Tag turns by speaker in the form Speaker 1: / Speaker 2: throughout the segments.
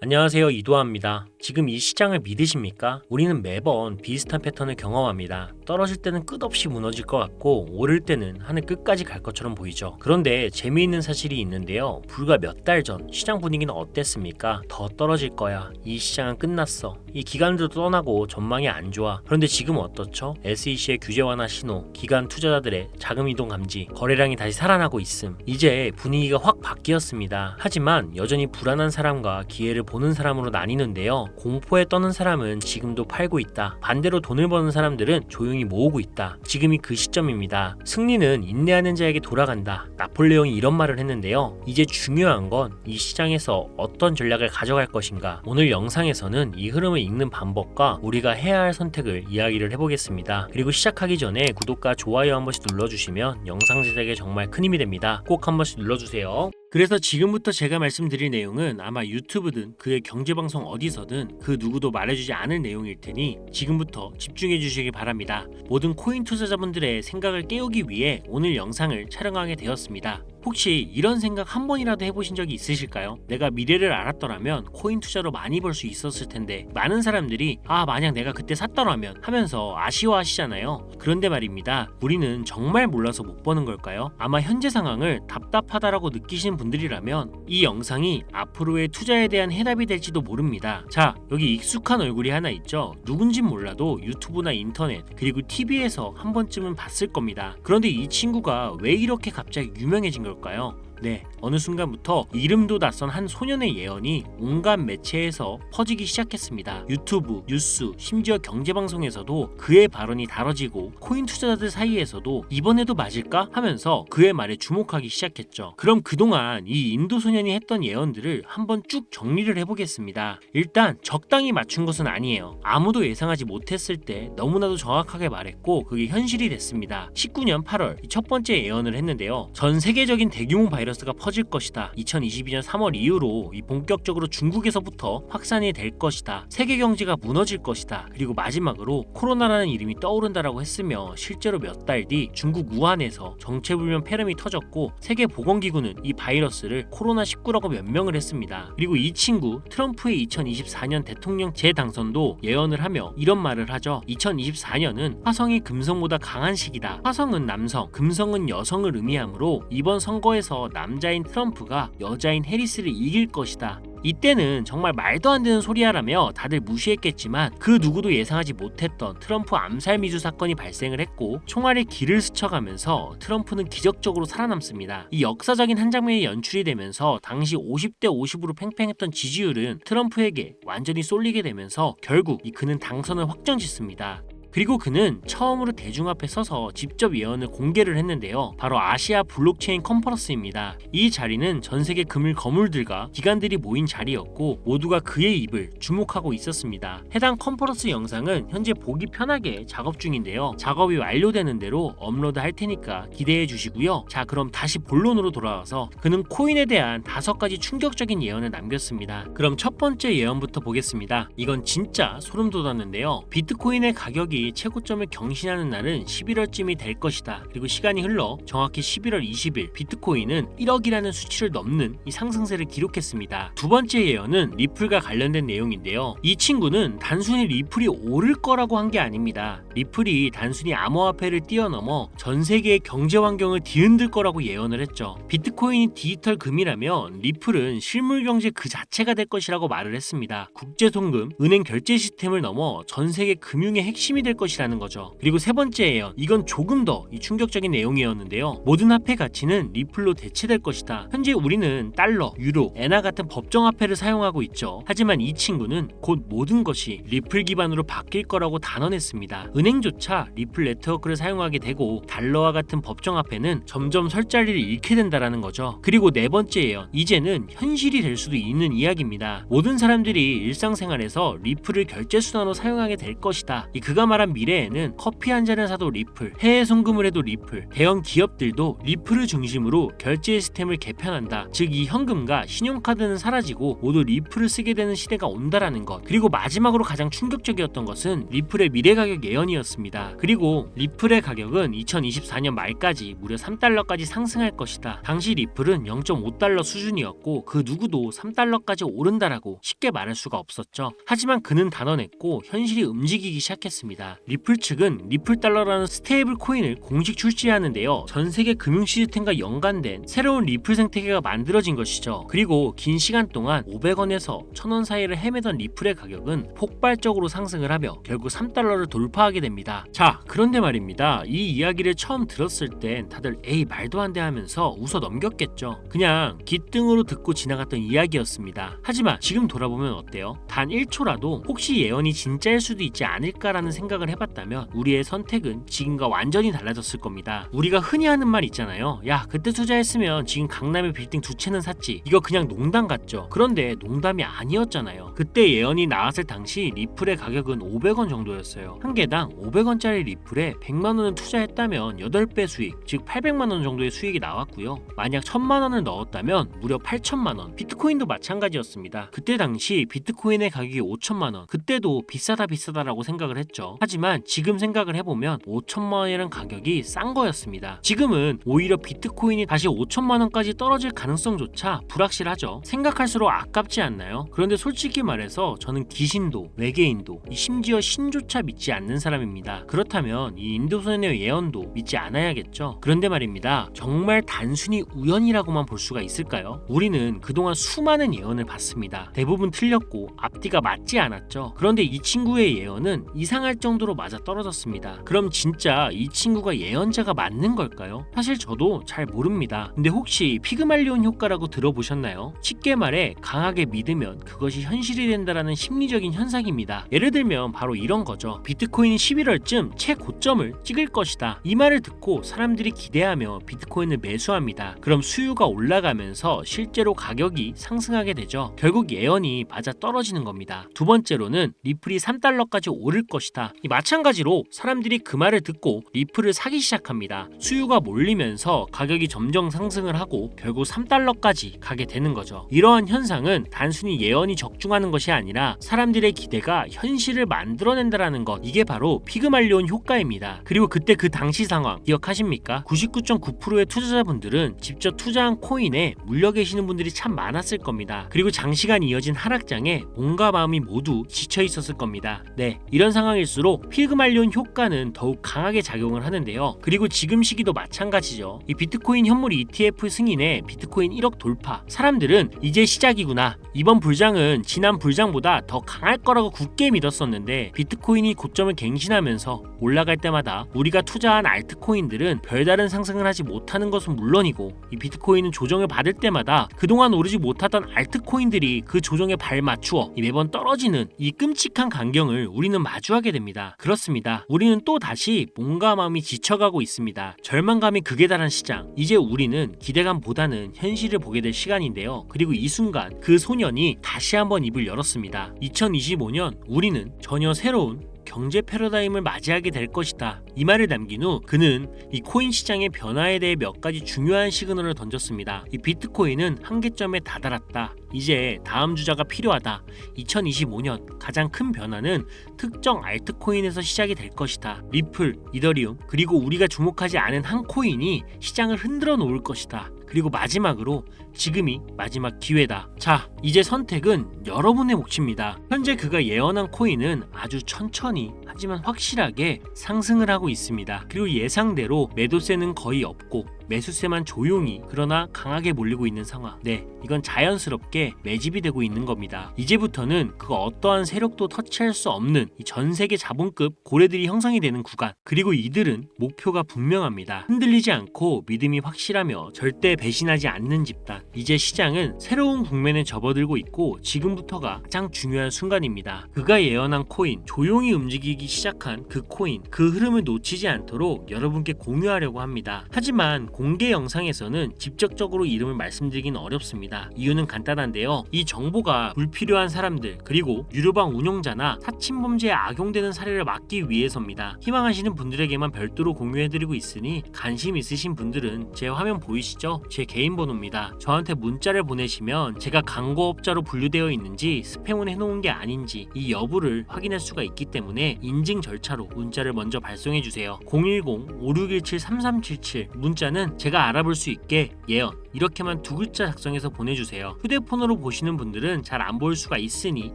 Speaker 1: 안녕하세요, 이도하입니다. 지금 이 시장을 믿으십니까? 우리는 매번 비슷한 패턴을 경험합니다. 떨어질 때는 끝없이 무너질 것 같고 오를 때는 하늘 끝까지 갈 것처럼 보이죠. 그런데 재미있는 사실이 있는데요. 불과 몇 달 전 시장 분위기는 어땠습니까? 더 떨어질 거야. 이 시장은 끝났어. 이 기관들도 떠나고 전망이 안 좋아. 그런데 지금 어떻죠? SEC의 규제 완화 신호, 기관 투자자들의 자금 이동 감지, 거래량이 다시 살아나고 있음. 이제 분위기가 확 바뀌었습니다. 하지만 여전히 불안한 사람과 기회를 보는 사람으로 나뉘는데요. 공포에 떠는 사람은 지금도 팔고 있다. 반대로 돈을 버는 사람들은 조용히 모으고 있다. 지금이 그 시점입니다. 승리는 인내하는 자에게 돌아간다. 나폴레옹이 이런 말을 했는데요. 이제 중요한 건 이 시장에서 어떤 전략을 가져갈 것인가. 오늘 영상에서는 이 흐름을 읽는 방법과 우리가 해야 할 선택을 이야기를 해보겠습니다. 그리고 시작하기 전에 구독과 좋아요 한 번씩 눌러주시면 영상 제작에 정말 큰 힘이 됩니다. 꼭 한 번씩 눌러주세요. 그래서 지금부터 제가 말씀드릴 내용은 아마 유튜브든 그의 경제방송 어디서든 그 누구도 말해주지 않을 내용일 테니 지금부터 집중해 주시기 바랍니다. 모든 코인 투자자분들의 생각을 깨우기 위해 오늘 영상을 촬영하게 되었습니다. 혹시 이런 생각 한 번이라도 해보신 적이 있으실까요? 내가 미래를 알았더라면 코인 투자로 많이 벌 수 있었을 텐데. 많은 사람들이 만약 내가 그때 샀더라면 하면서 아쉬워하시잖아요. 그런데 말입니다. 우리는 정말 몰라서 못 버는 걸까요? 아마 현재 상황을 답답하다라고 느끼시는 분들이라면 이 영상이 앞으로의 투자에 대한 해답이 될지도 모릅니다. 자, 여기 익숙한 얼굴이 하나 있죠? 누군진 몰라도 유튜브나 인터넷 그리고 TV에서 한 번쯤은 봤을 겁니다. 그런데 이 친구가 왜 이렇게 갑자기 유명해진 걸까요? 네, 어느 순간부터 이름도 낯선 한 소년의 예언이 온갖 매체에서 퍼지기 시작했습니다. 유튜브, 뉴스, 심지어 경제방송에서도 그의 발언이 다뤄지고 코인 투자자들 사이에서도 이번에도 맞을까? 하면서 그의 말에 주목하기 시작했죠. 그럼 그동안 이 인도 소년이 했던 예언들을 한번 쭉 정리를 해보겠습니다. 일단 적당히 맞춘 것은 아니에요. 아무도 예상하지 못했을 때 너무나도 정확하게 말했고 그게 현실이 됐습니다. 19년 8월 첫 번째 예언을 했는데요. 전 세계적인 대규모 바이러스가 퍼질 것이다. 2022년 3월 이후로 본격적으로 중국에서부터 확산이 될 것이다. 세계 경제가 무너질 것이다. 그리고 마지막으로 코로나라는 이름이 떠오른다라고 했으며 실제로 몇 달 뒤 중국 우한에서 정체불명 폐렴이 터졌고 세계보건기구는 이 바이러스를 코로나19라고 변명을 했습니다. 그리고 이 친구 트럼프의 2024년 대통령 재당선도 예언을 하며 이런 말을 하죠. 2024년은 화성이 금성보다 강한 시기다. 화성은 남성, 금성은 여성을 의미하므로 이번 선거에서 남자인 트럼프가 여자인 해리스를 이길 것이다. 이때는 정말 말도 안 되는 소리야라며 다들 무시했겠지만 그 누구도 예상하지 못했던 트럼프 암살 미주 사건이 발생을 했고 총알의 길을 스쳐가면서 트럼프는 기적적으로 살아남습니다. 이 역사적인 한 장면이 연출이 되면서 당시 50대 50으로 팽팽했던 지지율은 트럼프에게 완전히 쏠리게 되면서 결국 그는 당선을 확정짓습니다. 그리고 그는 처음으로 대중 앞에 서서 직접 예언을 공개를 했는데요. 바로 아시아 블록체인 컨퍼런스입니다. 이 자리는 전 세계 금융 거물들과 기관들이 모인 자리였고 모두가 그의 입을 주목하고 있었습니다. 해당 컨퍼런스 영상은 현재 보기 편하게 작업 중인데요. 작업이 완료되는 대로 업로드 할 테니까 기대해 주시고요. 자, 그럼 다시 본론으로 돌아와서 그는 코인에 대한 5가지 충격적인 예언을 남겼습니다. 그럼 첫 번째 예언부터 보겠습니다. 이건 진짜 소름 돋았는데요. 비트코인의 가격이 최고점을 경신하는 날은 11월쯤이 될 것이다. 그리고 시간이 흘러 정확히 11월 20일 비트코인은 1억이라는 수치를 넘는 이 상승세를 기록했습니다. 두 번째 예언은 리플과 관련된 내용인데요. 이 친구는 단순히 리플이 오를 거라고 한 게 아닙니다. 리플이 단순히 암호화폐를 뛰어넘어 전 세계의 경제 환경을 뒤흔들 거라고 예언을 했죠. 비트코인이 디지털 금이라면 리플은 실물 경제 그 자체가 될 것이라고 말을 했습니다. 국제 송금, 은행 결제 시스템을 넘어 전 세계 금융의 핵심이 될 것이라는 거죠. 그리고 세 번째 예언, 이건 조금 더 충격적인 내용이었는데요. 모든 화폐 가치는 리플로 대체될 것이다. 현재 우리는 달러, 유로, 엔화 같은 법정화폐를 사용하고 있죠. 하지만 이 친구는 곧 모든 것이 리플 기반으로 바뀔 거라고 단언했습니다. 은행조차 리플 네트워크를 사용하게 되고 달러와 같은 법정화폐는 점점 설 자리를 잃게 된다라는 거죠. 그리고 네 번째 예언, 이제는 현실이 될 수도 있는 이야기입니다. 모든 사람들이 일상생활에서 리플을 결제수단으로 사용하게 될 것이다. 그가 말한 말한 미래에는 커피 한 잔을 사도 리플, 해외 송금을 해도 리플, 대형 기업들도 리플을 중심으로 결제 시스템을 개편한다. 즉 이 현금과 신용카드는 사라지고 모두 리플을 쓰게 되는 시대가 온다라는 것. 그리고 마지막으로 가장 충격적이었던 것은 리플의 미래 가격 예언이었습니다. 그리고 리플의 가격은 2024년 말까지 무려 3달러까지 상승할 것이다. 당시 리플은 0.5달러 수준이었고 그 누구도 3달러까지 오른다라고 쉽게 말할 수가 없었죠. 하지만 그는 단언했고 현실이 움직이기 시작했습니다. 리플 측은 리플달러라는 스테이블 코인을 공식 출시하는데요. 전 세계 금융 시스템과 연관된 새로운 리플 생태계가 만들어진 것이죠. 그리고 긴 시간 동안 500원에서 1000원 사이를 헤매던 리플의 가격은 폭발적으로 상승을 하며 결국 3달러를 돌파하게 됩니다. 자, 그런데 말입니다. 이 이야기를 처음 들었을 땐 다들 에이 말도 안 돼 하면서 웃어 넘겼겠죠. 그냥 귓등으로 듣고 지나갔던 이야기였습니다. 하지만 지금 돌아보면 어때요? 단 1초라도 혹시 예언이 진짜일 수도 있지 않을까라는 생각을 해봤다면 우리의 선택은 지금과 완전히 달라졌을 겁니다. 우리가 흔히 하는 말 있잖아요. 야, 그때 투자했으면 지금 강남에 빌딩 2채는 샀지. 이거 그냥 농담 같죠? 그런데 농담이 아니었잖아요. 그때 예언이 나왔을 당시 리플의 가격은 500원 정도였어요. 한 개당 500원짜리 리플에 100만원을 투자했다면 8배 수익, 즉 800만원 정도의 수익이 나왔고요. 만약 1000만원을 넣었다면 무려 8천만원. 비트코인도 마찬가지였습니다. 그때 당시 비트코인의 가격이 5천만원. 그때도 비싸다라고 생각을 했죠. 하지만 지금 생각을 해보면 5천만원이라는 가격이 싼 거였습니다. 지금은 오히려 비트코인이 다시 5천만원까지 떨어질 가능성조차 불확실하죠. 생각할수록 아깝지 않나요? 그런데 솔직히 말해서 저는 귀신도 외계인도 심지어 신조차 믿지 않는 사람입니다. 그렇다면 이 인도선의 예언도 믿지 않아야겠죠. 그런데 말입니다. 정말 단순히 우연이라고만 볼 수가 있을까요? 우리는 그동안 수많은 예언을 봤습니다. 대부분 틀렸고 앞뒤가 맞지 않았죠. 그런데 이 친구의 예언은 이상할 정도로 맞아 떨어졌습니다. 그럼 진짜 이 친구가 예언자가 맞는 걸까요? 사실 저도 잘 모릅니다. 근데 혹시 피그말리온 효과라고 들어보셨나요? 쉽게 말해 강하게 믿으면 그것이 현실이 된다라는 심리적인 현상입니다. 예를 들면 바로 이런 거죠. 비트코인이 11월쯤 최고점을 찍을 것이다. 이 말을 듣고 사람들이 기대하며 비트코인을 매수합니다. 그럼 수요가 올라가면서 실제로 가격이 상승하게 되죠. 결국 예언이 맞아 떨어지는 겁니다. 두 번째로는 리플이 3달러까지 오를 것이다. 마찬가지로 사람들이 그 말을 듣고 리플을 사기 시작합니다. 수요가 몰리면서 가격이 점점 상승을 하고 결국 3달러까지 가게 되는 거죠. 이러한 현상은 단순히 예언이 적중하는 것이 아니라 사람들의 기대가 현실을 만들어낸다라는 것, 이게 바로 피그말리온 효과입니다. 그리고 그때 그 당시 상황 기억하십니까? 99.9%의 투자자분들은 직접 투자한 코인에 물려 계시는 분들이 참 많았을 겁니다. 그리고 장시간 이어진 하락장에 몸과 마음이 모두 지쳐 있었을 겁니다. 네, 이런 상황일수록 피그말리온 효과는 더욱 강하게 작용을 하는데요. 그리고 지금 시기도 마찬가지죠. 이 비트코인 현물 ETF 승인에 비트코인 1억 돌파. 사람들은 이제 시작이구나. 이번 불장은 지난 불장보다 더 강할 거라고 굳게 믿었었는데 비트코인이 고점을 갱신하면서 올라갈 때마다 우리가 투자한 알트코인들은 별다른 상승을 하지 못하는 것은 물론이고 이 비트코인은 조정을 받을 때마다 그동안 오르지 못하던 알트코인들이 그 조정에 발맞추어 매번 떨어지는 이 끔찍한 광경을 우리는 마주하게 됩니다. 그렇습니다. 우리는 또 다시 몸과 마음이 지쳐가고 있습니다. 절망감이 극에 달한 시장. 이제 우리는 기대감보다는 현실을 보게 될 시간인데요. 그리고 이 순간 그 소년이 다시 한번 입을 열었습니다. 2025년 우리는 전혀 새로운 경제 패러다임을 맞이하게 될 것이다. 이 말을 남긴 후 그는 이 코인 시장의 변화에 대해 몇 가지 중요한 시그널을 던졌습니다. 이 비트코인은 한계점에 다다랐다. 이제 다음 주자가 필요하다. 2025년 가장 큰 변화는 특정 알트코인에서 시작이 될 것이다. 리플, 이더리움, 그리고 우리가 주목하지 않은 한 코인이 시장을 흔들어 놓을 것이다. 그리고 마지막으로 지금이 마지막 기회다. 자, 이제 선택은 여러분의 몫입니다. 현재 그가 예언한 코인은 아주 천천히 하지만 확실하게 상승을 하고 있습니다. 그리고 예상대로 매도세는 거의 없고 매수세만 조용히 그러나 강하게 몰리고 있는 상황. 네, 이건 자연스럽게 매집이 되고 있는 겁니다. 이제부터는 그 어떠한 세력도 터치할 수 없는 이 전 세계 자본급 고래들이 형성이 되는 구간. 그리고 이들은 목표가 분명합니다. 흔들리지 않고 믿음이 확실하며 절대 배신하지 않는 집단. 이제 시장은 새로운 국면에 접어들고 있고 지금부터가 가장 중요한 순간입니다. 그가 예언한 코인, 조용히 움직이기 시작한 그 코인, 그 흐름을 놓치지 않도록 여러분께 공유하려고 합니다. 하지만 공개 영상에서는 직접적으로 이름을 말씀드리긴 어렵습니다. 이유는 간단한데요. 이 정보가 불필요한 사람들 그리고 유료방 운용자나 사칭범죄에 악용되는 사례를 막기 위해서입니다. 희망하시는 분들에게만 별도로 공유해드리고 있으니 관심 있으신 분들은 제 화면 보이시죠? 제 개인 번호입니다. 저한테 문자를 보내시면 제가 광고업자로 분류되어 있는지 스팸을 해놓은 게 아닌지 이 여부를 확인할 수가 있기 때문에 인증 절차로 문자를 먼저 발송해주세요. 010-5617-3377 문자는 제가 알아볼 수 있게 예언 이렇게만 두 글자 작성해서 보내주세요. 휴대폰으로 보시는 분들은 잘 안 보일 수가 있으니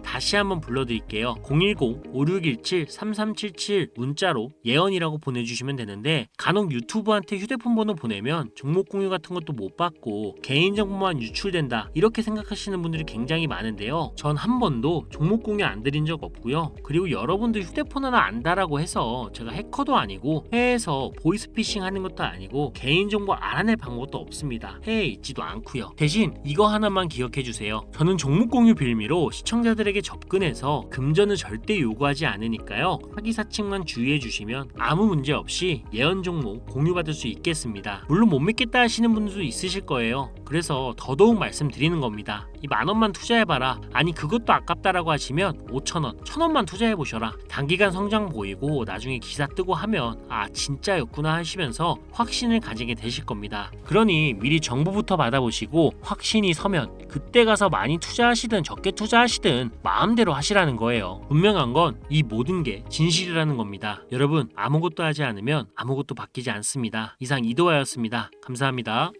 Speaker 1: 다시 한번 불러드릴게요. 010-5617-3377 문자로 예언이라고 보내주시면 되는데 간혹 유튜브한테 휴대폰 번호 보내면 종목 공유 같은 것도 못 받고 개인정보만 유출된다 이렇게 생각하시는 분들이 굉장히 많은데요. 전 한 번도 종목 공유 안 드린 적 없고요. 그리고 여러분들 휴대폰 하나 안다라고 해서 제가 해커도 아니고 해외에서 보이스피싱 하는 것도 아니고 개인정보 알아낼 방법도 없습니다. 해외에 있지도 않고요. 대신 이거 하나만 기억해 주세요. 저는 종목 공유 빌미로 시청자들에게 접근해서 금전을 절대 요구하지 않으니까요. 사기사칭만 주의해 주시면 아무 문제 없이 예언 종목 공유받을 수 있겠습니다. 물론 못 믿겠다 하시는 분들도 있으실 거예요. 그래서 더더욱 말씀드리는 겁니다. 이 10,000원만 투자해봐라. 아니 그것도 아깝다라고 하시면 5,000원, 1,000원만 투자해보셔라. 단기간 성장 보이고 나중에 기사 뜨고 하면 아 진짜였구나 하시면서 확신을 가지게 되실 겁니다. 그러니 미리 정보부터 받아보시고 확신이 서면 그때 가서 많이 투자하시든 적게 투자하시든 마음대로 하시라는 거예요. 분명한 건 이 모든 게 진실이라는 겁니다. 여러분 아무것도 하지 않으면 아무것도 바뀌지 않습니다. 이상 이도하였습니다. 감사합니다.